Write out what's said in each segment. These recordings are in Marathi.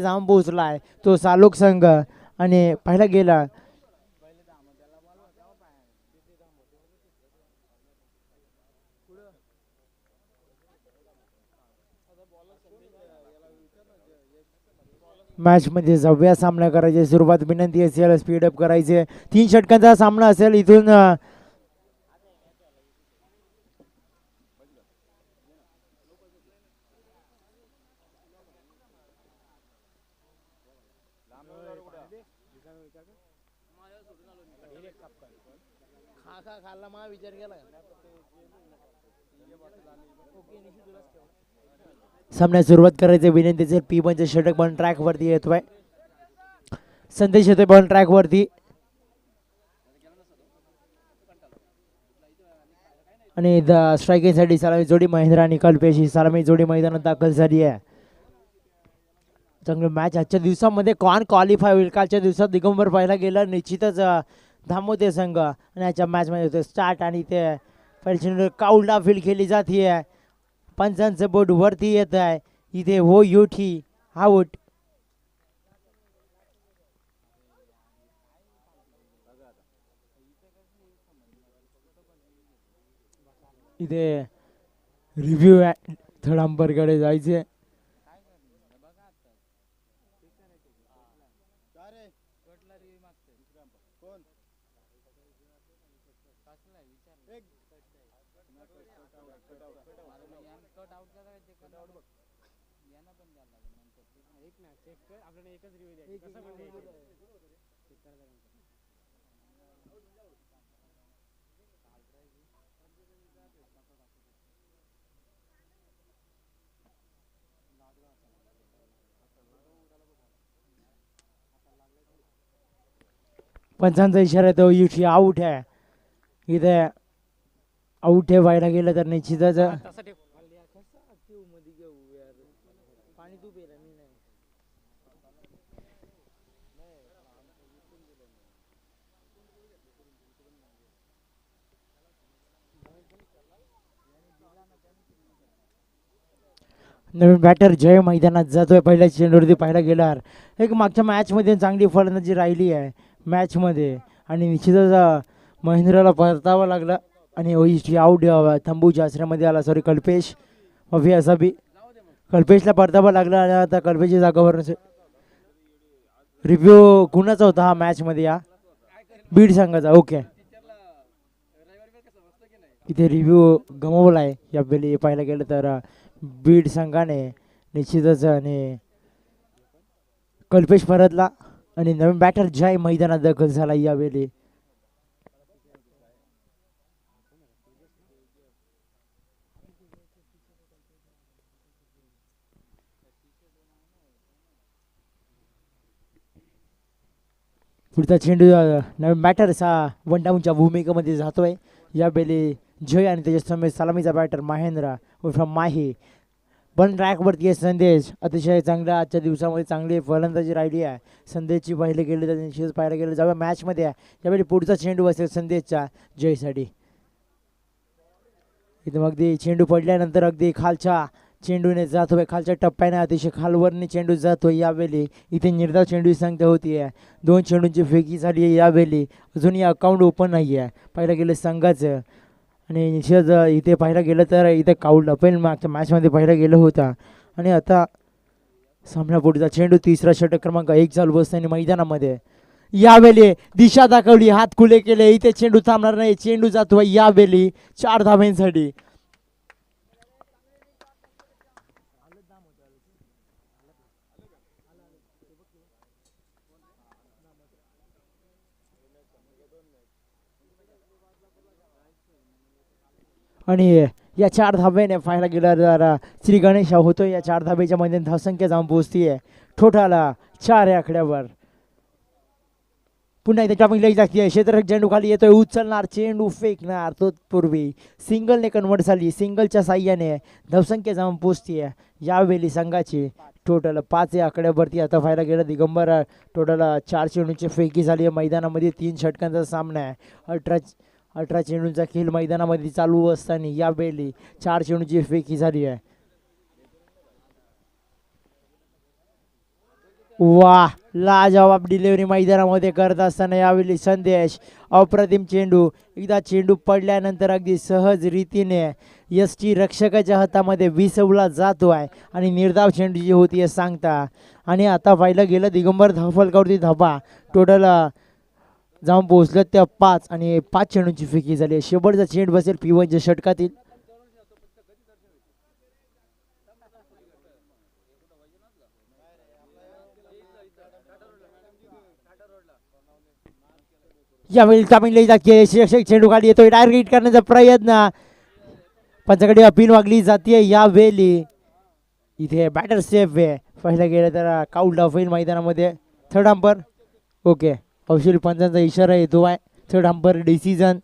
जाऊन पोहोचलाय तो सालोक संघ आणि पाहिला गेला मॅच मध्ये 6व्या सामना करायची सुरुवात विनंती असेल स्पीडअप करायचे 3 षटकांचा सामना असेल इथून सामन्यात सुरुवात करायची विनंती असेल P1 षटक बॉल ट्रॅक वरती येतोय संदेश येतोय बॉल ट्रॅक वरती आणि स्ट्रायकिंग साठी सलामी जोडी महेंद्र आणि कल्पेश ही सलामी जोडी मैदानात दाखल झाली आहे चांगली मॅच आजच्या दिवसामध्ये कोण क्वालिफाय होईल कालच्या दिवसात दिगंबर पाहायला गेलं निश्चितच धामोते संघ आणि याच्या मॅच मध्ये होते स्टार्ट आणि ते पहिल्या काउंडा फील्ड खेळली जाते पंचांचं बोर्ड वरती येत आहे इथे हो योठी आउट इथे रिव्ह्यू थर्ड अंपरकडे जायचे पंचांचा इशारा तो युठी आउट आहे इथे आउट आहे व्हायला गेलं तर निश्चितच नवीन बॅटर जय मैदानात जातोय पहिल्या चेंडूवरती पाहायला गेल्यावर एक मागच्या मॅच मध्ये चांगली फलंदाजी राहिली आहे मॅच मध्ये आणि निश्चितच महेंद्रला परतावं लागलं आणि ओईशी आउट तंबूच्या आश्रयामध्ये आला सॉरी कल्पेश अभि असा बी कल्पेशला परतावं लागलं आणि आता कल्पेशच्या जागावर रिव्ह्यू कुणाचा होता हा मॅच मध्ये या बीड संघाचा ओके इथे रिव्ह्यू गमावलाय या वेळी पाहायला गेलं तर बीड संघाने निश्चितच आणि कल्पेश परतला आणि नवीन बॅटर जय मैदानात दाखल झाला यावेळी पुढचा चेंडू नवीन बॅटर वन डाऊनच्या भूमिकेमध्ये जातोय यावेळी जय आणि त्याच्या समेत सलामीचा बॅटर महेंद्र उर्फ माही पण ट्रॅकवरती आहे संदेश अतिशय चांगला आजच्या दिवसामध्ये चांगली फलंदाजी राहिली आहे संदेशची पाहिले गेले तर निश्चित पाहायला गेलं जेव्हा मॅचमध्ये आहे त्यावेळी पुढचा चेंडू असेल संदेशच्या जयसाठी इथं अगदी चेंडू पडल्यानंतर अगदी खालच्या चेंडूने जातोय खालच्या टप्प्याने अतिशय खालवरने चेंडू जातोय यावेळी इथे निर्धाव चेंडू संख्या होती आहे 2 चेंडूंची फेकी झाली आहे यावेळी अजूनही अकाउंट ओपन नाही आहे पाहिलं गेलं संघाचं आणि निश्चित इथे पाहायला गेलं तर इथे काउंट पण मागच्या मॅचमध्ये पाहायला गेलं होता आणि आता सामना पुढचा चेंडू तिसरा षटक क्रमांक 1 चालू असताना मैदानामध्ये यावेळी दिशा दाखवली हात खुले केले इथे चेंडू थांबणार नाही चेंडू जातोय यावेळी 4 धाब्यांसाठी आणि या 4 धाब्याने पाहायला गेला तर श्री गणेश होतो या 4 धाब्याच्या मध्ये धावसंख्या जाऊन पोहोचतीये ठोठाला 4 या आकड्यावर पुन्हा एकदा टॉपिंग लई लागते क्षेत्ररक्षक चेंडू खाली येतोय उचलणार चेंडू फेकणार तो पूर्वी सिंगलने कन्वर्ट झाली सिंगलच्या साह्याने धावसंख्या जाऊन पोहोचतीये यावेळी संघाची टोटल 5 या आकड्यावरती आता पाहायला गेलं दिगंबर टोटल 4 चेंडूंची फेकी झाली आहे मैदानामध्ये 3 षटकांचा सामना आहे 18 चेंडूंचा खेळ मैदानामध्ये चालू असताना यावेळी 4 चेंडूंची फेकी झाली आहे वाह, लाजवाब डिलिव्हरी मैदानामध्ये करत असताना यावेळी संदेश. अप्रतिम चेंडू, एकदा चेंडू पडल्यानंतर अगदी सहज रीतीने टी रक्षकाच्या हातामध्ये विसवला जातो आहे आणि निर्धाव चेंडू जी होती आहे सांगता. आणि आता पाहिलं गेलं दिगंबर धावफलकावरती धाबा टोटल जाऊन पोहोचलं त्या 5 आणि 5 चेंडूंची फेकी झाली. शेवटचा चेंड बसेल P1च्या षटकातील. यावेळी तामिळनाडू चेंडू खाली येतोय, डायरेक्ट हिट करण्याचा प्रयत्न, पंचाकडे अपील वागली जाते. यावेळी इथे बॅटर सेफ आहे. पहिला गेलं तर काउंट ऑफ होईल मैदानामध्ये. थर्ड अंपर ओके, औषधी पंचांचा इशारा येतो आहे. Third umpire decision.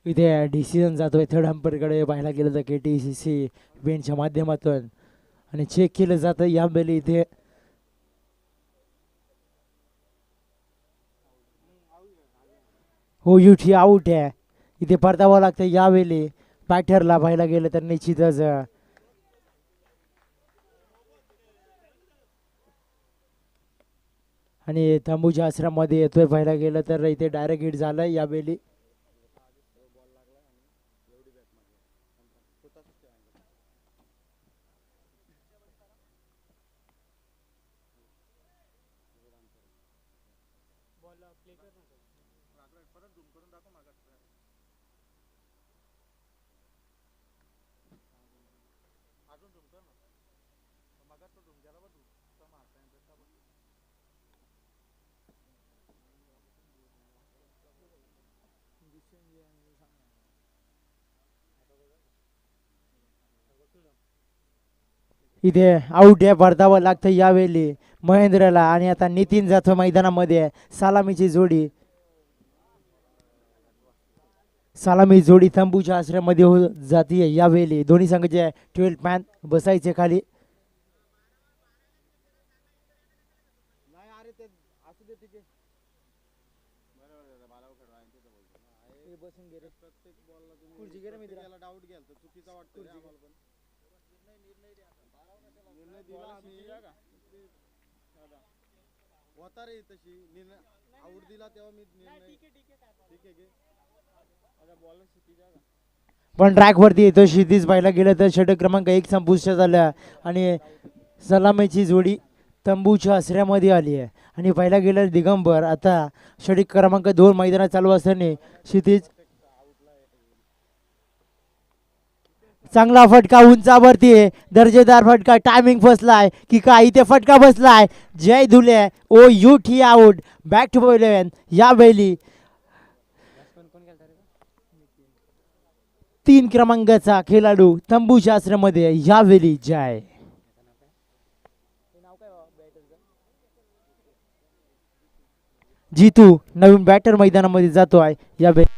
इथे डिसिजन जातोय थर्ड अंपरकडे. पाहायला गेलं तर KTCC बेंचच्या माध्यमातून आणि चेक केलं जातं यावेळी. इथे हो युठी आऊट आहे. इथे परतावं लागतं यावेळी बॅटरला. पाहायला गेलं तर निश्चितच आणि तंबूच्या आश्रमामध्ये येतोय. पाहायला गेलं तर इथे डायरेक्ट हिट झालं यावेळी. इथे आऊट आहे, परतावं लागतं यावेळी महेंद्रला. आणि आता नितीन जातो मैदानामध्ये. सलामीची जोडी, सलामी जोडी तंबूच्या आश्रयामध्ये हो जातीये यावेळी. दोन्ही संघाचे 12 मॅन बसायचे खाली. पण ट्रॅक वरती येतो क्षितिज. पाहायला गेलं तर षटक क्रमांक 1 संपुष्टात झाला आणि सलामीची जोडी तंबूच्या आश्रयामध्ये आली आहे. आणि पाहायला गेलं दिगंबर आता षटक क्रमांक 2 मैदानात चालू असताना क्षितिज चांगला फटका उंचावरती आहे, दर्जेदार फटका. टायमिंग फसलाय की काय इथे फटका बसलाय. जय धुले ओ युठी आउट. बॅक टू 11 यावेळी 3 क्रमांकाचा खेळाडू तंबूच्या आश्रयामध्ये यावेळी जय. जितू नवीन बॅटर मैदानामध्ये जातो आहे यावेळी.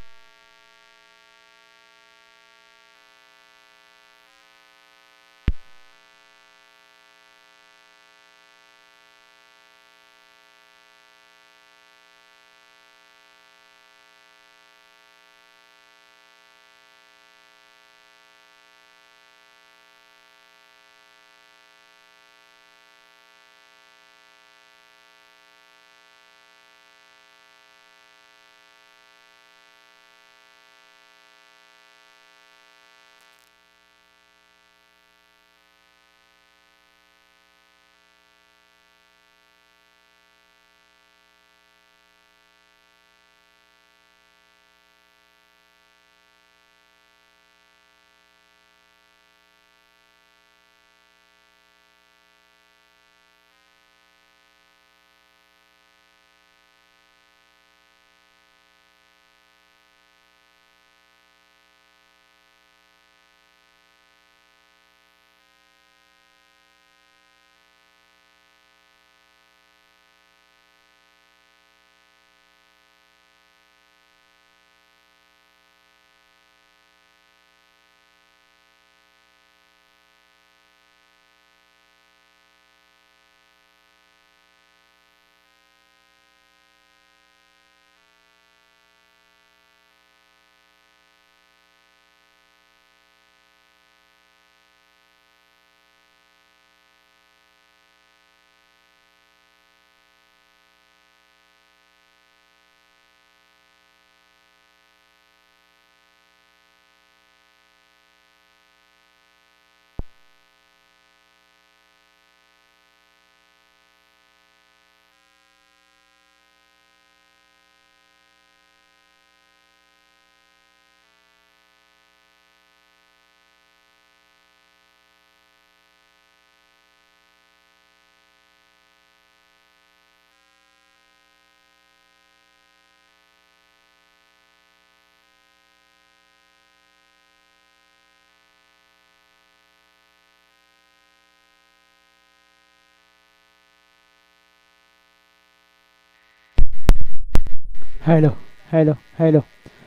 Hello hello hello.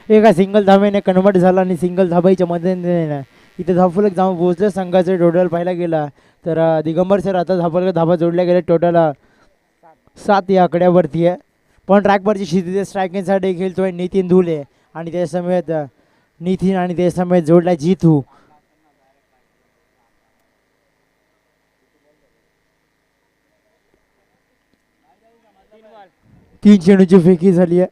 एका सिंगल धाब्याने कन्वर्ट झाला आणि सिंगल धाबाईच्या मदतीने ना इथे धावफलक जाऊन पोहोचलं. संघाचं टोटल पाहायला गेला तर दिगंबर सर आता धावफलक धाबा जोडल्या गेले टोटल 7 या आकड्यावरती आहे. पण ट्रॅकवरची शिस्तीचे स्ट्रायकिंगसाठी खेळतोय नितीन धुले आणि त्या समेत नितीन आणि त्या समेत जोडला जितू. तीन चेंडूची फेकी झाली आहे.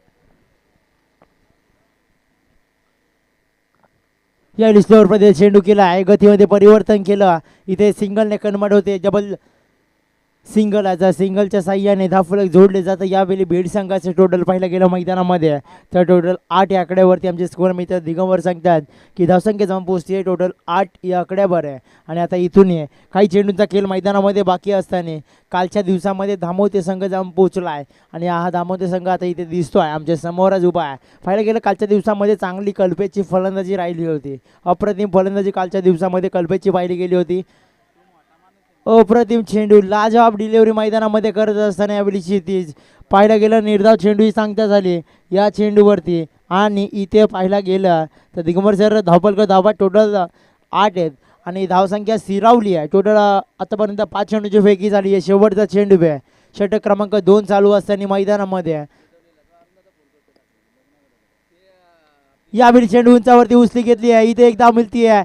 या डिस्प्लेवर मध्ये चेंडू केला आहे. गतीमध्ये परिवर्तन केलं. इथे सिंगलने कन्वर्ट होते डबल सिंगलचा सिंगलच्या साह्याने धावफलक जोडले जातं. यावेळी बीड संघाचे टोटल पाहिलं गेलं मैदानामध्ये तर टोटल 8 या आकड्यावरती आमचे स्कोर मित्र दिगंबर सांगतात की धावसंख्या जाऊन पोहोचते टोटल 8 या आकड्यावर आहे. आणि आता इथून काही चेंडूंचा खेळ मैदानामध्ये बाकी असताना कालच्या दिवसामध्ये धामोते संघ जाऊन पोहोचला आहे आणि हा धामोते संघ आता इथे दिसतो आहे आमच्या समोरच उभा आहे. पाहिलं गेलं कालच्या दिवसामध्ये चांगली कल्पेची फलंदाजी राहिली होती. अप्रतिम फलंदाजी कालच्या दिवसामध्ये कल्पेची पाहिली गेली होती. अप्रतिम चेंडू लाजवाब डिलिव्हरी मैदानामध्ये करत असताना यावेळी क्षितिज पाहायला गेलं निर्धाव चेंडू ही सांगता झाली या चेंडूवरती. आणि इथे पाहायला गेलं तर दिगंबर सर धावा टोटल 8 आहेत आणि धावसंख्या स्थिरावली आहे. टोटल आतापर्यंत 5 चेंडूची फेकी झाली आहे. शेवटचा चेंडू आहे षटक क्रमांक 2 चालू असताना मैदानामध्ये यावेळी चेंडू उंचावरती उचली घेतली आहे. इथे एक धाव मिळती आहे.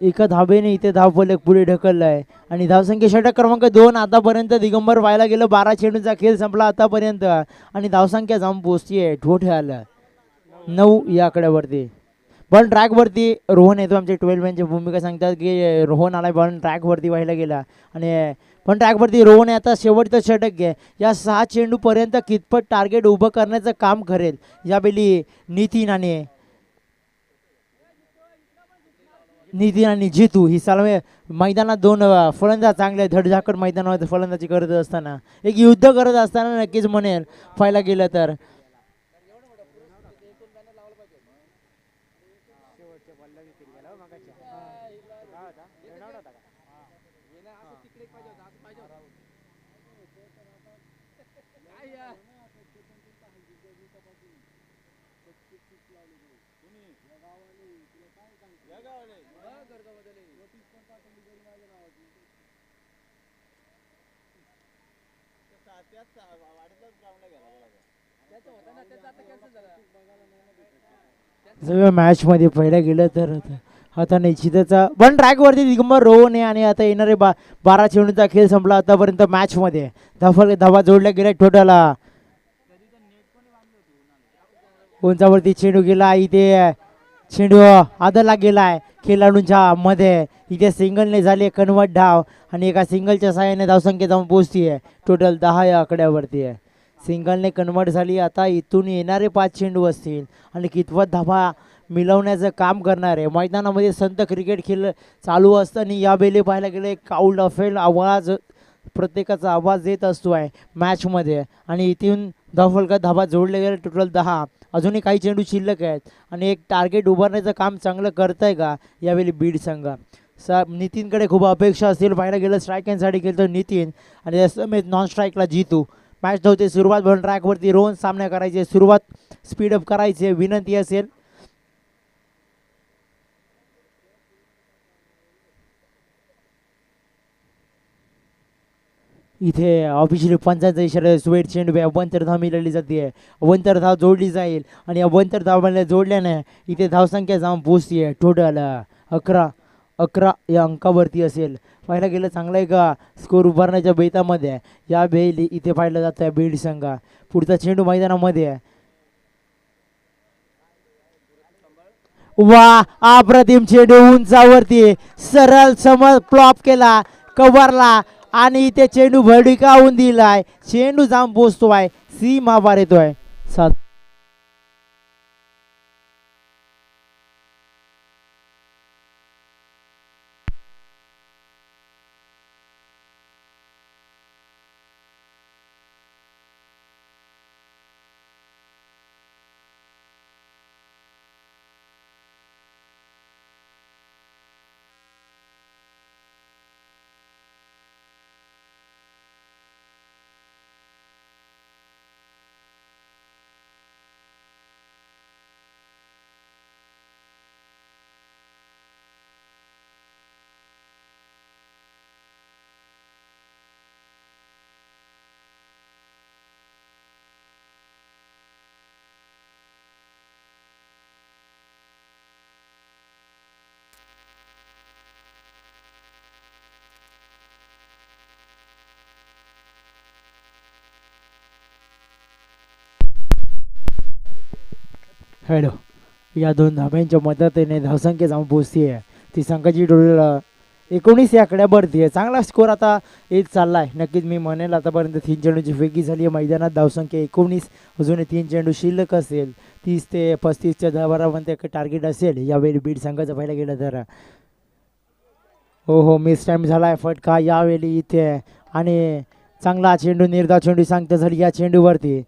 एका धाबेने इथे धावफलक पुढे ढकललं आहे आणि धावसंख्या षटक क्रमांक 2 आतापर्यंत दिगंबर व्हायला गेलं. 12 चेंडूचा खेळ संपला आतापर्यंत आणि धावसंख्या जाऊन पोहोचती आहे ठोठ्याला 9 या आकड्यावरती. पण ट्रॅकवरती रोहन येतो. आमचे 12 मॅनची भूमिका सांगतात की रोहन आलाय पण ट्रॅकवरती व्हायला गेला आणि पण ट्रॅकवरती रोहन आता शेवटचं षटक आहे. या 6 चेंडूपर्यंत कितपत टार्गेट उभं करण्याचं काम करेल यावेळी नितीन आणि जितू ही सालवे मैदानात 2 फलंदाज चांगले धडधाकट मैदानावर फलंदाजी करत असताना एक युद्ध करत असताना नक्कीच म्हणेल पाहायला गेलं तर. मॅच मध्ये पहिला गेलं तर आता निश्चितच पण ट्रॅकवरती दिगंबर रोहन आहे आणि आता येणारे 12 चेंडूचा खेळ संपला आतापर्यंत मॅच मध्ये. धावा जोडल्या गेल्या टोटला उंचावरती चेंडू गेला. इथे चेंडू आदरला गेलाय खेळाडूंच्या मध्ये. इथे सिंगलने झाले कन्वर्ट धाव आणि एका सिंगलच्या साहाय्याने धावसंख्या जाऊन पोहोचती आहे टोटल 10 या आकड्यावरती आहे. सिंगलने कन्वर्ट झाली. आता इथून येणारे 5 चेंडू असतील आणि कितपत धावा मिळवण्याचं काम करणार आहे. मैदानामध्ये संत क्रिकेट खेळ चालू असताना यावेळी पाहायला गेले काउल अफेल आवाज प्रत्येकाचा आवाज येत असतो आहे मॅचमध्ये आणि इथून धावफलकात धावा जोडले गेले टोटल 10. अजूनही काही चेंडू शिल्लक आहेत आणि एक टार्गेट उभारण्याचं काम चांगलं करत आहे का यावेळी बीड संघ. नितीनकडे खूप अपेक्षा असतील. पाहायला गेलं स्ट्रायकिंगसाठी खेळतो नितीन आणि समेत नॉन स्ट्राईकला जितू. मॅच होते सुरुवात म्हणून ट्रॅकवरती रोहन सामना करायचे सुरुवात स्पीडअप करायचे विनंती असेल. इथे ऑफिशियली पंचांचा इशारा स्वेट चेंडू अवंतर धाव मिळाली जाते. अवंतर धाव जोडली जाईल आणि अवंतर धाव जोडल्याने इथे धावसंख्या जाऊन पोचते आहे टोटल 11 या अंकावरती असेल. पाहायला गेलं चांगला आहे का स्कोर उभारण्याच्या बेतामध्ये या वेळी इथे पाहिलं जातं आहे बीड संघ. पुढचा चेंडू मैदानामध्ये आहे. वा अप्रतिम चेंडू उंचावरती सरळ समोर प्लॉप केला कव्हरला आणि इथे चेंडू भडकावून दिलाय. चेंडू जाऊन पोचतोय सीमा पार येतोय. हॅलो. या दोन धाब्यांच्या मदतीने धावसंख्या जाऊन पोचते आहे. ती संघाची टोटल 19 या आकड्यावरती आहे. चांगला स्कोर आता येत चालला आहे. नक्कीच मी म्हणेल आतापर्यंत 3 चेंडूची फेकी झाली आहे मैदानात. धावसंख्या 19. अजून 3 चेंडू शिल्लक असेल. 30 ते 35च्या दरामध्ये टार्गेट असेल यावेळी बीड संघाचं पाहिलं गेलं तर. हो मिस टाईम झाला आहे. फटका यावेळी इथे आहे. आणि चांगला चेंडू निर्धाव चेंडू सांगता झाली या चेंडूवरती.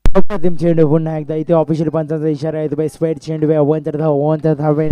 अप्रतिम चेंडू पुन्हा एकदा इथे ऑफिशियल पंचांचा इशारा आहे. बाय स्पेड चेंडू वन तर धावे.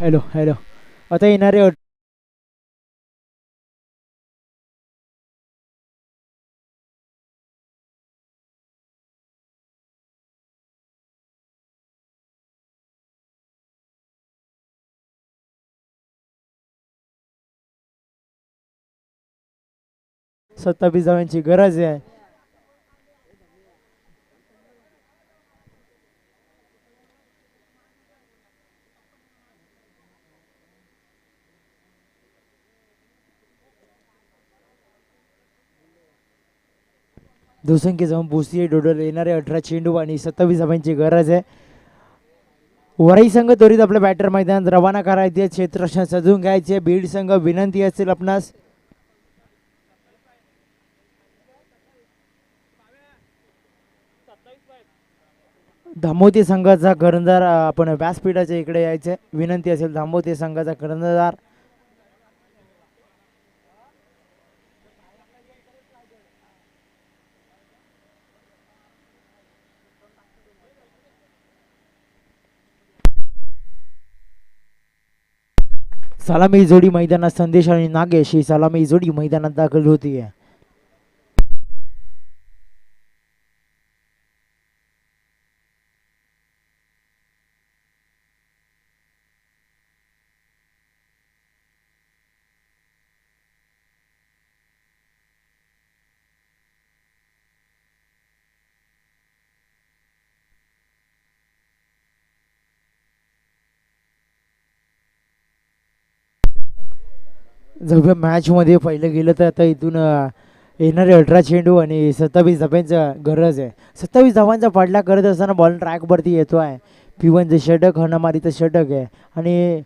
हॅलो. आता येणारे 27 धावांची गरज आहे. धावसंख्या जाऊन पोचतीये. टोटल येणारे 18 चेंडू आणि 27 धावांची गरज आहे. वराई संघ त्वरित आपल्या बॅटर मैदानात रवाना करायचे. क्षेत्र सजून घ्यायचे. बीड संघ विनंती असेल आपणास धामोती संघाचा कर्णधार आपण व्यासपीठाच्या इकडे यायचे. विनंती असेल धामोती संघाचा कर्णधार सलामी जोडी मैदानात संदेश आणि नागेश ही सलामी जोडी मैदानात दाखल होती आहे. जर मॅचमध्ये पहिलं गेलं तर आता इथून येणारे 18 चेंडू आणि 27 धावांचा गरज आहे. 27 धावांचा पाठलाग करत असताना बॉल ट्रॅकवरती येतो आहे. P1चं षटक हनामारीचं षटक आहे आणि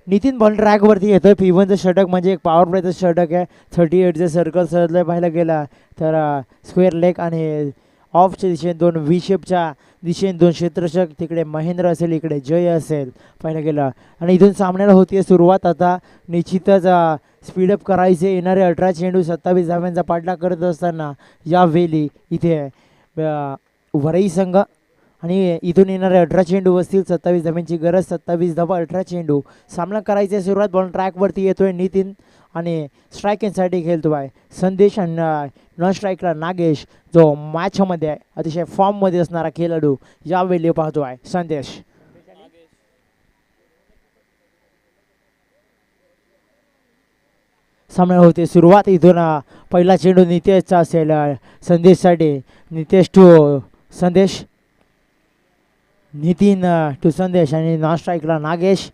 नितीन बॉल ट्रॅकवरती येतो आहे. P1चं षटक म्हणजे एक पॉवर प्लेचं षटक आहे. 38चं सर्कल सहजलं पाहायला गेला तर स्क्वेअर लेग आणि ऑफच्या दिशेने 2 व्ही शेपच्या दिशेने 2 क्षेत्ररक्षक, तिकडे महेंद्र असेल, इकडे जय असेल पाहायला गेला आणि इथून सामन्याला होती सुरुवात. आता निश्चितच स्पीडअप करायचे. येणारे 18 चेंडू 27 धाव्यांचा पाठलाग करत असताना यावेळी इथे वरई संघ आणि इथून येणारे 18 चेंडू असतील. 27 धाव्यांची गरज, 27 धावा 18 चेंडू. सामना करायचा सुरुवात. बॉल ट्रॅकवरती येतोय नितीन आणि स्ट्रायकिंगसाठी खेळतो आहे संदेश आणि नॉन स्ट्राईकला नागेश, जो मॅचमध्ये अतिशय फॉर्ममध्ये असणारा खेळाडू यावेळी पाहतो आहे संदेश. सामना होते सुरुवात. इथून पहिला चेंडू नितेशचा असेल संदेशसाठी. नितेश टू संदेश, नितीन टू संदेश आणि नॉन स्ट्राईकला नागेश.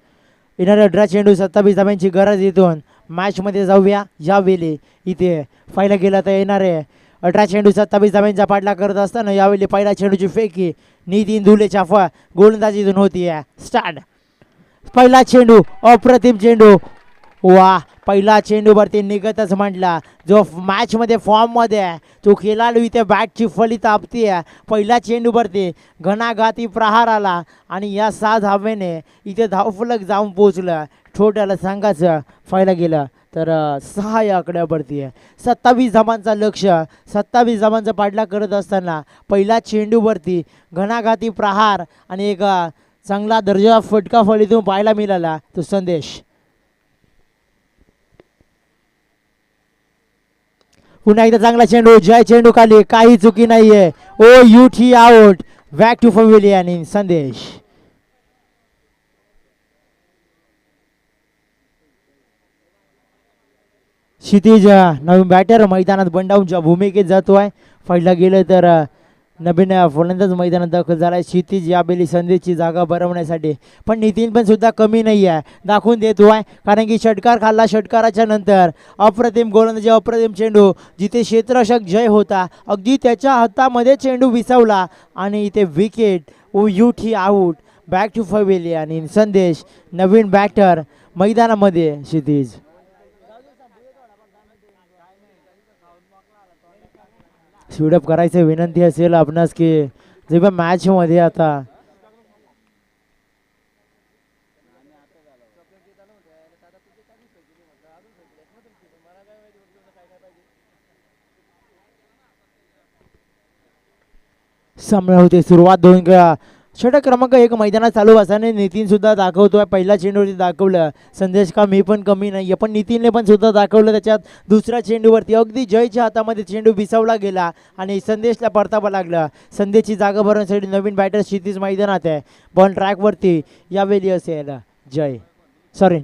येणारे 18 चेंडू 27 धाव्यांची गरज. इथून मॅचमध्ये जाऊया. यावेळी इथे पहिला गेला तर येणारे 18 चेंडू 27 धाव्यांचा पाठलाग करत असताना यावेळी पहिला चेंडूची फेकी नितीन धुलेच्या गोलंदाजीतून होती आहे. स्टार्ट. पहिला चेंडू, अप्रतिम चेंडू. वा, पहिला चेंडूवरती निघतच म्हटला. जो मॅचमध्ये फॉर्ममध्ये आहे तो खेळाडू इथे बॅटची फळी तापती आहे. पहिल्या चेंडूवरती घणाघाती प्रहार आला आणि या 6 धावेने इथे धावफलक जाऊन पोचलं. छोट्याला संघाचं पाहायला गेलं तर 6 या आकड्यावरती आहे. 27 धावांचा लक्ष, 27 धावांचा पाठलाग करत असताना पहिल्या चेंडूवरती घणाघाती प्रहार आणि एक चांगला दर्जा फटका फळीतून पाहायला मिळाला तो संदेश. पुन्हा एकदा चांगला चेंडू, जय चेंडू खाली, काही चुकी नाहीये. ओ युटी out. Back to pavilion in Sandesh. Kshitij नवीन बॅटर मैदानात बंडाऊनच्या भूमिकेत जातो आहे. पहिला गेलं तर नवीन फलंदाज मैदानात दाखल झाला आहे. क्षितिज यावेळी संदेशची जागा भरवण्यासाठी, पण नितीन पण सुद्धा कमी नाही आहे, दाखवून देतो आहे. कारण की षटकार खाल्ला. षटकाराच्या नंतर अप्रतिम गोलंदाजी, अप्रतिम चेंडू. जिथे क्षेत्ररक्षक जय होता अगदी त्याच्या हातामध्ये चेंडू विसावला आणि इथे wicket. O U T out. Back to pavilion in Sandesh. नवीन बॅटर मैदानामध्ये क्षितिज. स्पीडअप करायचं विनंती असेल आपणास की जेव्हा मॅचमध्ये आता सामना होते सुरुवात. 2 षटक क्रमांक 1 मैदानात चालू असताना नितीन सुद्धा दाखवतोय. पहिला चेंडूवरती दाखवलं संदेश का मी पण कमी नाही आहे, पण नितीनने पण सुद्धा दाखवलं. त्याच्यात दुसऱ्या चेंडूवरती अगदी जयच्या हातामध्ये चेंडू विसावला गेला आणि संदेशला परतावा लागला. संदेशची जागा भरवण्यासाठी नवीन बॅटर क्षितिज मैदानात आहे. बॉल ट्रॅकवरती यावेळी असेल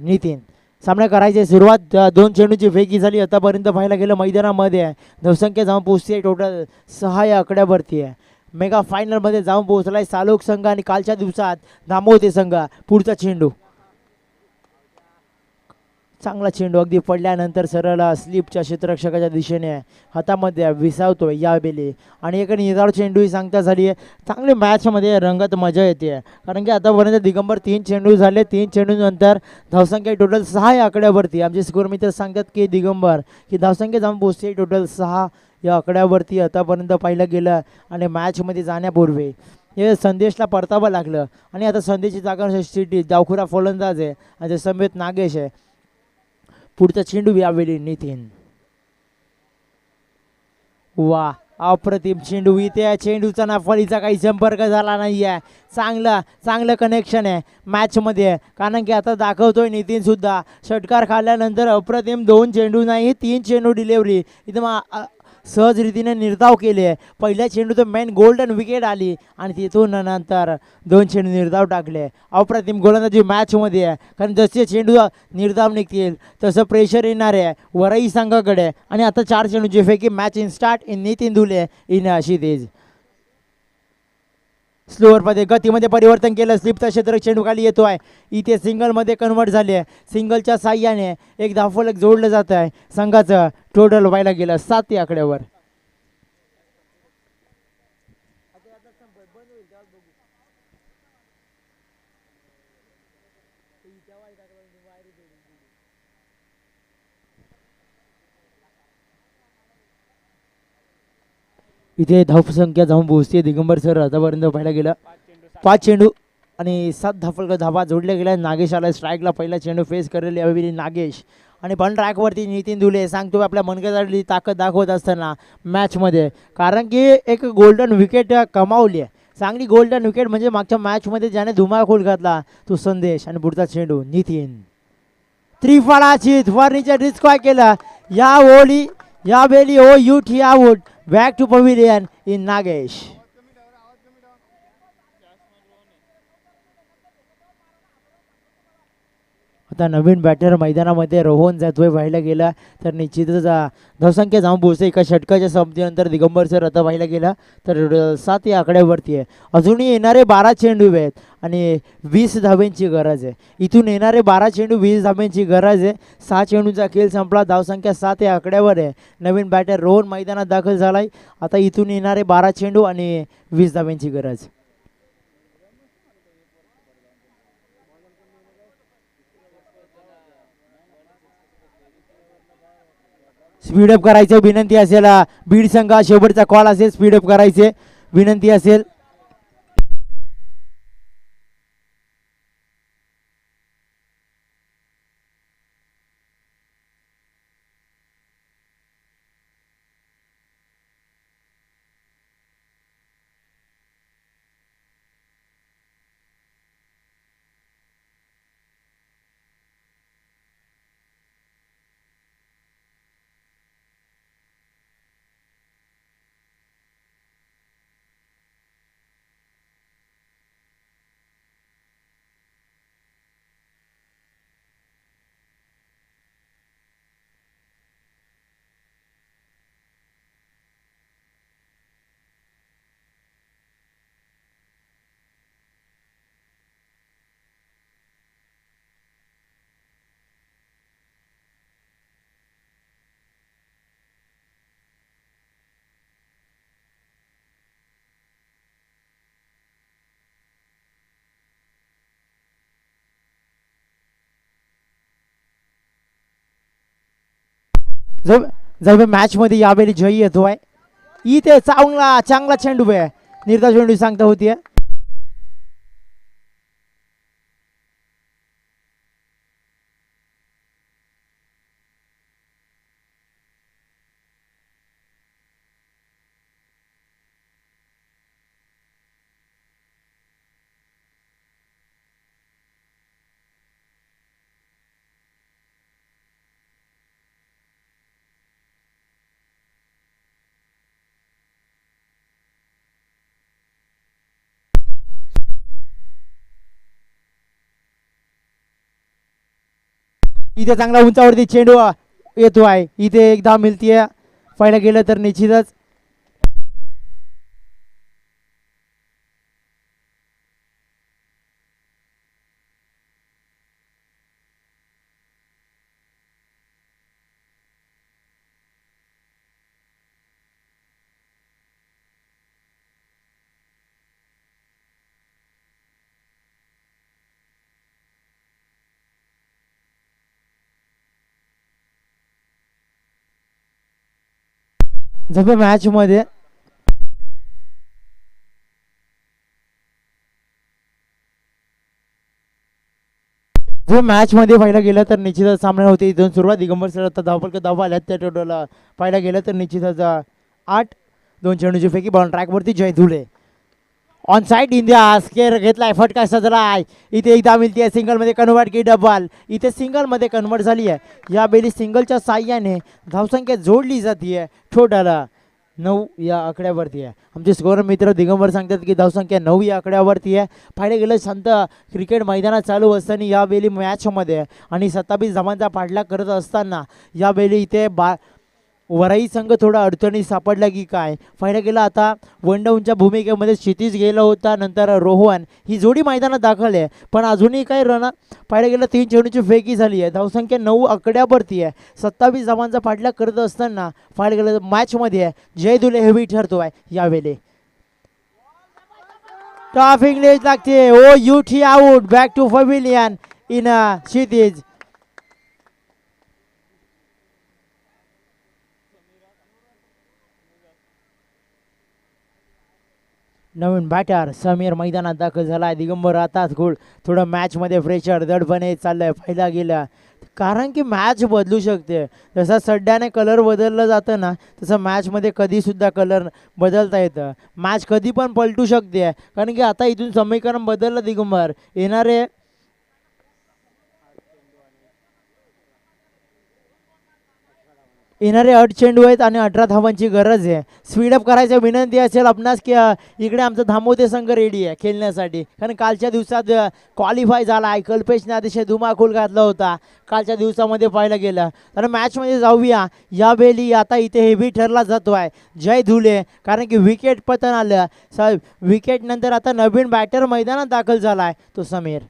नितीन. सामना करायचे सुरुवात. 2 चेंडूची फेकी झाली. आतापर्यंत पाहायला गेलं मैदानामध्ये धावसंख्या जाऊन पोहोचते टोटल 6 या आकड्यावरती आहे. मेगा फायनलमध्ये जाऊन पोहोचलाय सालोक संघ आणि कालच्या दिवसात धामोते संघ. पुढचा चेंडू, चांगला चेंडू अगदी पडल्यानंतर सरळ स्लिपच्या क्षेत्ररक्षकाच्या दिशेने हातामध्ये विसावतोय यावेळी आणि एक निराळ चेंडूही सांगता झाली आहे. चांगली मॅचमध्ये रंगत मजा येते कारण की आतापर्यंत दिगंबर 3 चेंडू झाले. 3 चेंडूनंतर धावसंख्या टोटल 6 या आकड्यावरती. आमचे स्कोर मित्र सांगतात की दिगंबर की धावसंख्या जाऊन पोहोचते टोटल 6 या आकड्यावरती आतापर्यंत पाहिलं गेलं आणि मॅचमध्ये जाण्यापूर्वी हे संदेशला परतावं लागलं आणि आता संदेशची जागा सिटी डावखुरा फलंदाज आहे आणि समेत नागेश आहे. पुढचा चेंडू यावेळी नितीन. वा, अप्रतिम चेंडू. इथे चेंडूचा ना फळीचा काही संपर्क झाला नाही आहे. चांगलं कनेक्शन आहे मॅचमध्ये कारण की आता दाखवतोय नितीन सुद्धा. षटकार खाल्ल्यानंतर अप्रतिम 2 चेंडू नाही 3 चेंडू डिलिव्हरी इथं सहज रीतीने निर्धाव केले. पहिल्या चेंडू तर मेन गोल्डन विकेट आली आणि तिथून नंतर 2 चेंडू निर्धाव टाकले. अप्रतिम गोलंदाजी मॅचमध्ये आहे कारण जसे चेंडू निर्धाव निघतील तसं प्रेशर येणार आहे वरई संघाकडे. आणि आता 4 चेंडूची फेकी. मॅच इन स्टार्ट इन नितीन धुले इन क्षितिज. स्लोअरमध्ये गतीमध्ये परिवर्तन केलं. स्लिपचा क्षेत्र चेंडू खाली येतो आहे. इथे सिंगलमध्ये कन्वर्ट झाले आहे. सिंगलच्या साह्याने एक धावफलक जोडलं जात आहे. संघाचं टोटल व्हायला गेलं 7 या आकड्यावर. इथे धावसंख्या जाऊन पोहोचते. दिगंबर सर आतापर्यंत पाहायला गेलं 5 चेंडू आणि 7 धावफलक धावा जोडल्या गेल्या. नागेश आला स्ट्राईकला. पहिला चेंडू फेस करेल यावेळी नागेश आणि पण ट्रॅकवरती नितीन दुले. सांगतो आपल्या मनगटातली ताकद दाखवत असताना मॅचमध्ये, कारण की एक गोल्डन विकेट कमावली आहे. चांगली गोल्डन विकेट म्हणजे मागच्या मॅचमध्ये ज्याने धुमाकूळ घातला तो संदेश. आणि पुढचा चेंडू नितीन त्रिफळाची फर्निचर डिस्कॉय केला. या वेळी ओ युथ आउट बॅक टू पवेलियन इन नागेश. आता नवीन बॅटर मैदानामध्ये रोहन जातोय पाहायला गेला तर निश्चितच धावसंख्या जाऊन पोहोचते. एका षटकाच्या संपत्तीनंतर दिगंबर सर आता पाहायला गेला तर 7 या आकड्यावरती आहे. अजूनही येणारे 12 चेंडू आहेत आणि 20 धाब्यांची गरज आहे. इथून येणारे 12 चेंडू 20 धाब्यांची गरज आहे. 6 चेंडूचा खेळ संपला. धावसंख्या 7 या आकड्यावर आहे. नवीन बॅटर रोहन मैदानात दाखल झालाय. आता इथून येणारे 12 चेंडू आणि 20 धाब्यांची गरज. स्पीडअप करायचं विनंती असेल. बीड संघ शेवटचा कॉल असेल. स्पीडअप करायचे विनंती असेल. जो मॅच मध्ये यावेळी जयी येतोय. इथे चांगला चेंडू आहे. निर्धा चेंडू सांगता होती. इथे चांगला उंचावरती चेंडू येतो आहे. इथे एकदा मिळतीये पाहायला गेलं तर निश्चितच जर मॅच मध्ये पाहायला गेलं तर निश्चितच सामना होते. इथून सुरुवात दिगंबर सर आता धावा आल्यात त्या टोटल पाहायला गेलं तर निश्चितच 8. 2 चेंडूची फेकी बॉल ट्रॅकवरती जय धुले ऑन साइड इंडिया स्केअर घेतलाय. फटका सजलाय. इथे एकदा मिळते सिंगलमध्ये कन्वर्ट की डबल. इथे सिंगलमध्ये कन्वर्ट झाली आहे. या बेली सिंगलच्या साह्याने धावसंख्या जोडली जाते. टोटल 9 या आकड्यावरती आहे. आमचे स्कोअर मित्र दिगंबर सांगतात की धावसंख्या 9 या आकड्यावरती आहे. पाहिलं गेलं संत क्रिकेट मैदानात चालू असताना यावेळी मॅचमध्ये आणि 27 धावांचा पाठलाग करत असताना यावेळी इथे वराई संघ थोडा अडचणीत सापडला की काय. पाहिलं गेलं आता वन डाऊनच्या भूमिकेमध्ये क्षितिज गेला होता, नंतर रोहन ही जोडी मैदानात दाखल आहे. पण अजूनही काही रन पाहिलं गेलं 3 चेंडूची फेकी झाली आहे. धावसंख्या 9 आकड्यावरती आहे. 27 धावांचा पाठलाग करत असताना पाहिलं गेलं मॅचमध्ये जय दुले हेवी ठरतो आहे यावेळी. टॉप इंग्लिश लागते. ओ युटी आउट बॅक टू पवेलियन इन क्षितिज. नवीन बॅटर समीर मैदानात दाखल झाला आहे. दिगंबर आता थोडं मॅचमध्ये फ्रेशर दडपणे चाललंय पाहिला गेलं, कारण की मॅच बदलू शकते. जसा सड्ड्याने कलर बदललं जातं ना, तसं मॅचमध्ये कधीसुद्धा कलर बदलता येतं. मॅच कधी पण पलटू शकते, कारण की आता इथून समीकरण बदललं दिगंबर. येणारे येणारे 8 चेंडू आहेत आणि 18 धावांची गरज आहे. स्पीडअप करायची विनंती असेल आपणास की इकडे आमचा धामोते संघ रेडी आहे खेळण्यासाठी, कारण कालच्या दिवसात क्वालिफाय झाला आहे. कल्पेशने अतिशय धुमाकूल घातला होता कालच्या दिवसामध्ये पाहिलं गेलं. तर मॅचमध्ये जाऊया. यावेळी आता इथे हेवी ठरला जातो आहे जय धुले, कारण की विकेट पतन आलं. विकेट नंतर आता नवीन बॅटर मैदानात दाखल झाला आहे तो समीर.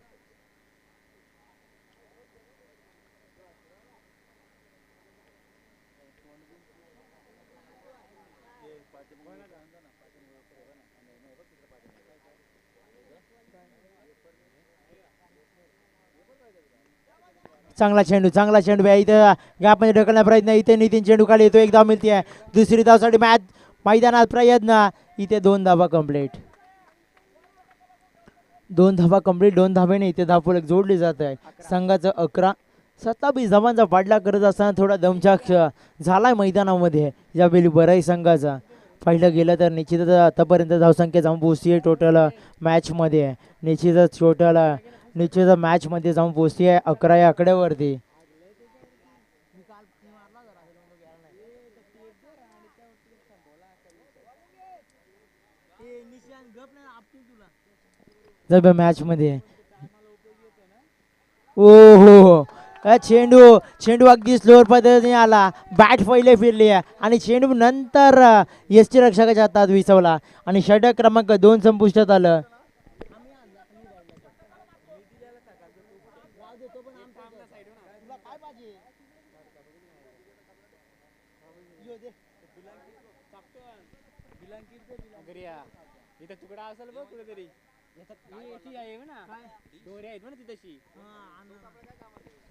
चांगला चेंडू आहे. इथं गॅपमध्ये ढकलण्याचा प्रयत्न. इथे नितीन चेंडू खाली येतो. एक धाव मिळते आहे. दुसरी धावसाठी मॅच मैदानात प्रयत्न. इथे 2 धावा कंप्लीट. 2 धावा कंप्लीट. 2 धावेने इथे धावफलक जोडली जात आहे. संघाचं 11. 27 धावांचा पाठलाग करत असताना थोडा दमछाक झालाय मैदानामध्ये यावेळी बराई संघाचा. पाहिलं गेलं तर निश्चितच आतापर्यंत धावसंख्या जाऊन पोहोचली आहे टोटल मॅचमध्ये. निश्चितच मॅचमध्ये जाऊन पोहोचली आहे 11 या आकड्यावरती. जर मॅचमध्ये ओ हो चेंडू अगदी स्लोअर पद्धतीने आला. बॅट पहिले फिरली आहे आणि चेंडू नंतर यष्टी रक्षकाच्या हातात विसवला आणि षटक क्रमांक 2 संपुष्टात आलं.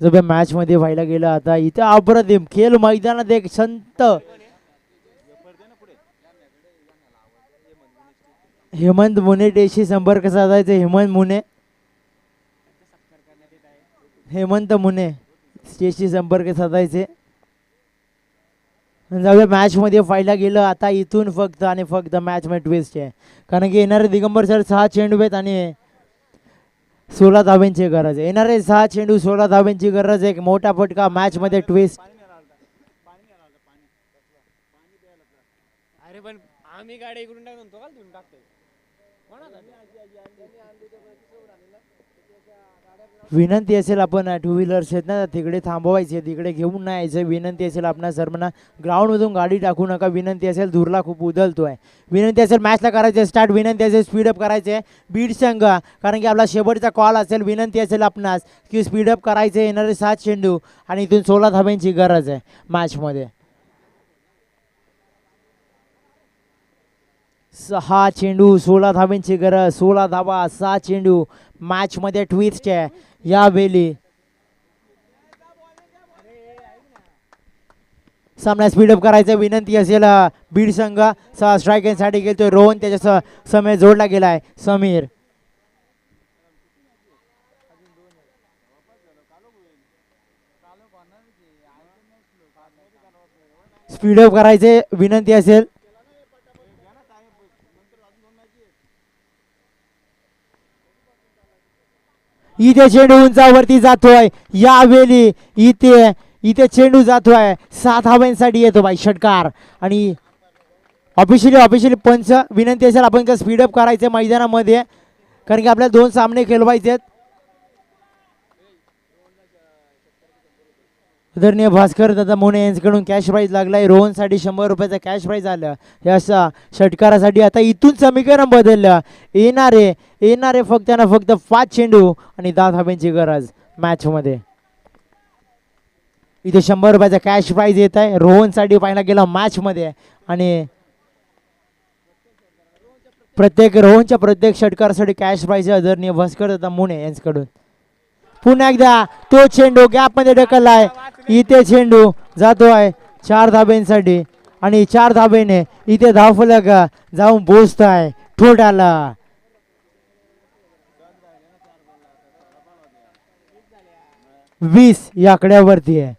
जर मॅच मध्ये व्हायला गेलं आता इथे अप्रतिम खेळ मैदानात एक संत हेमंत मुने टेशी संपर्क साधायचे. हेमंत मुने टेशी संपर्क साधायचे. जाऊया मॅच मध्ये व्हायला गेलं आता इथून फक्त आणि फक्त मॅच मध्ये ट्विस्ट आहे, कारण की येणारे दिगंबर सर 6 चेंडू आहेत आणि 16 धाव्यांची गरज आहे. येणारे 6 चेंडू 16 धाव्यांची गरज आहे. एक मोठा फटका मॅच मध्ये ट्विस्ट. अरे पण आम्ही गाडी इकडून टाकून तो काल घेऊन टाकतोय. विनंती असेल आपण 2 व्हीलर्स आहेत ना तिकडे थांबवायचे, तिकडे घेऊन नाही यायचं. विनंती असेल आपणा सर्वांना ग्राउंडमधून गाडी टाकू नका. विनंती असेल धुरला खूप उधळतोय. विनंती असेल मॅचला करायचे स्टार्ट. विनंती असेल स्पीडअप करायचे बीड संघ, कारण की आपला शेवटचा कॉल असेल. विनंती असेल आपणास की स्पीडअप करायचे. येणारे 7 चेंडू आणि इथून 16 धाब्यांची गरज आहे मॅचमध्ये. 6 चेंडू 16 धाब्यांची गरज. 16 धावा 6 चेंडू मॅचमध्ये ट्विस्ट आहे यावेळी. सामना स्पीडअप करायचं. विनंती असेल बीड संघ स्ट्रायकिंगसाठी गेलतोय रोहन, त्याच्या समय जोडला गेलाय समीर. स्पीडअप करायचे. विनंती असेल. इथे चेंडू उंचावरती जातोय यावेळी. इथे चेंडू जातोय 7 धाव्यांसाठी येतो बाई षटकार. आणि ऑफिशियली पंच विनंती असेल आपण का स्पीडअप करायचं मैदानामध्ये, कारण की आपल्याला 2 सामने खेळवायचे आहेत. आदरणीय भास्कर दादा मोने यांच्याकडून कॅश प्राईज लागलाय. रोहनसाठी 100 रुपयाचा कॅश प्राईज आलं. या षटकारासाठी आता इथून समीकरण बदललं. येणारे फक्त ना फक्त 5 चेंडू आणि 10 धाब्यांची गरज मॅचमध्ये. इथे 100 रुपयाचा कॅश प्राईज येत आहे रोहनसाठी पाहिला गेला मॅचमध्ये. आणि रोहनच्या प्रत्येक षटकारासाठी कॅश प्राईज आदरणीय भास्कर दादा मोने यांच्याकडून. पुन्हा एकदा तो चेंडू गॅप मध्ये ढकललाय. इथे चेंडू जातोय 4 धाब्यांसाठी आणि 4 धाब्याने इथे धावफलक जाऊन पोहोचताय ठोठाला. 20 या आकड्यावरती आहे.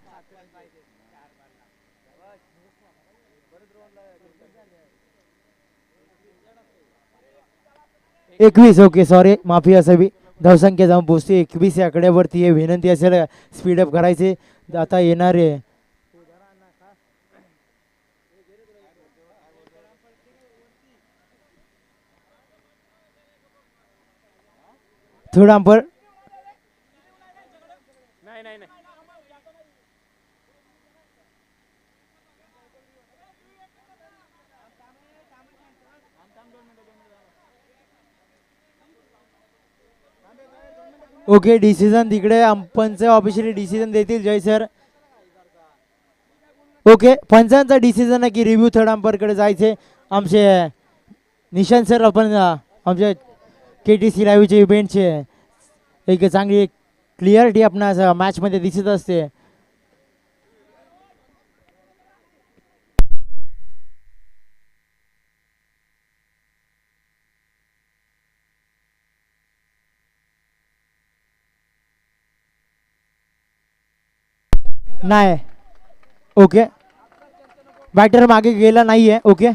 21 ओके सॉरी माफी असावी. धावसंख्या जाऊन पोहोचते 21 या आकड्यावरती आहे. विनंती असेल स्पीडअप करायचे. आता येणारे थोडा अंपर नाही नाही नाही ओके डिसिजन तिकडे पंच ऑफिशियली डिसिजन देतील जय सर. ओके पंचांचा डिसिजन आहे की रिव्ह्यू थर्ड अंपरकडे जायचे. आमचे निशांत सर आपण आमच्या KTC लाईव्हचे इव्हेंटचे एक चांगली क्लिअरिटी आपणास मॅचमध्ये दिसत असते. नाही ओके बॅटर मागे गेला नाहीये. ओके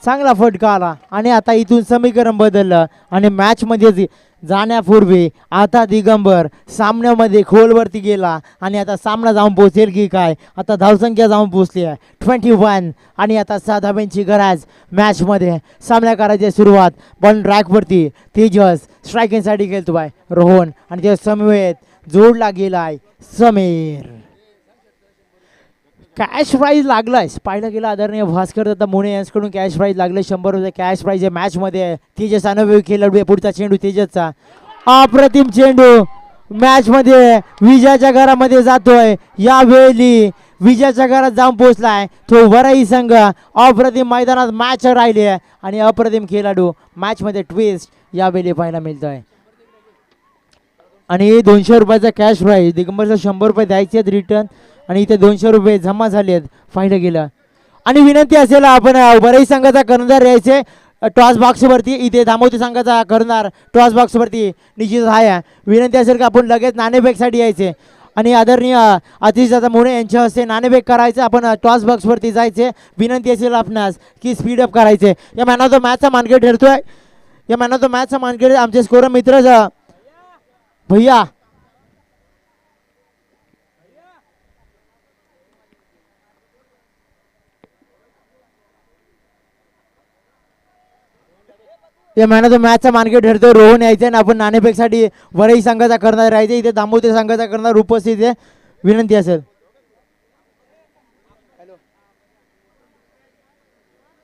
चांगला फटका आला आणि आता इथून समीकरण बदललं आणि मॅचमध्ये जाण्यापूर्वी आता दिगंबर सामन्यामध्ये खोलवरती गेला आणि आता सामना जाऊन पोहोचेल की काय. आता धावसंख्या जाऊन पोहोचली आहे 21 आणि आता 6 धाब्यांची गरज मॅचमध्ये. सामना करायची सुरुवात बॉल ट्रॅकवरती. तेजस स्ट्रायकिंगसाठी खेळतो आहे रोहन आणि त्या समवेत जोडला गेलाय समीर. कॅश प्राईज लागलाय पाहिलं गेलं आदरणीय भास्कर दत्ता मोने यांच्याकडून कॅश प्राईज लागले. 100 रुपये कॅश प्राईज आहे मॅचमध्ये. तेजस अनुभवी खेळाडू आहे. पुढचा चेंडू तेजसचा अप्रतिम चेंडू मॅचमध्ये विजयाच्या घरामध्ये जातोय. यावेळी विजयाच्या घरात जाऊन पोहोचलाय तो वराई संघ. अप्रतिम मैदानात मॅच राहिली आहे आणि अप्रतिम खेळाडू मॅचमध्ये ट्विस्ट यावेळी पाहायला मिळतोय. आणि 200 रुपयाचा कॅश प्राईज दिगंबरचा 100 रुपये द्यायचे आहेत रिटर्न आणि इथे 200 रुपये जमा झाले आहेत पाहिलं गेलं. आणि विनंती असेल आपण वराई संघाचा कर्णधार यायचे टॉस बॉक्सवरती. इथे दामोदर संघाचा कर्णधार टॉस बॉक्सवरती निश्चित आहे. विनंती असेल की आपण लगेच नाणेफेकसाठी यायचे आणि आदरणीय आतिशदादा मोने यांच्या हस्ते नाणेफेक करायचं. आपण टॉस बॉक्सवरती जायचे. विनंती असेल आपणास की स्पीडअप करायचे. या मॅन ऑफ द मॅचचा मानकरी ठरतोय. या मॅन ऑफ द मॅचचा मानकरी आमचे स्कोर मित्र भैया या मॅन ऑफ द मॅचचा मानकरी ठरतोय रोहन यायचे आणि आपण नाणेफेकसाठी वरई संघाचा करणार राहायचे. इथे दामोदर संघाचा करणार उपस्थित आहे. विनंती असेल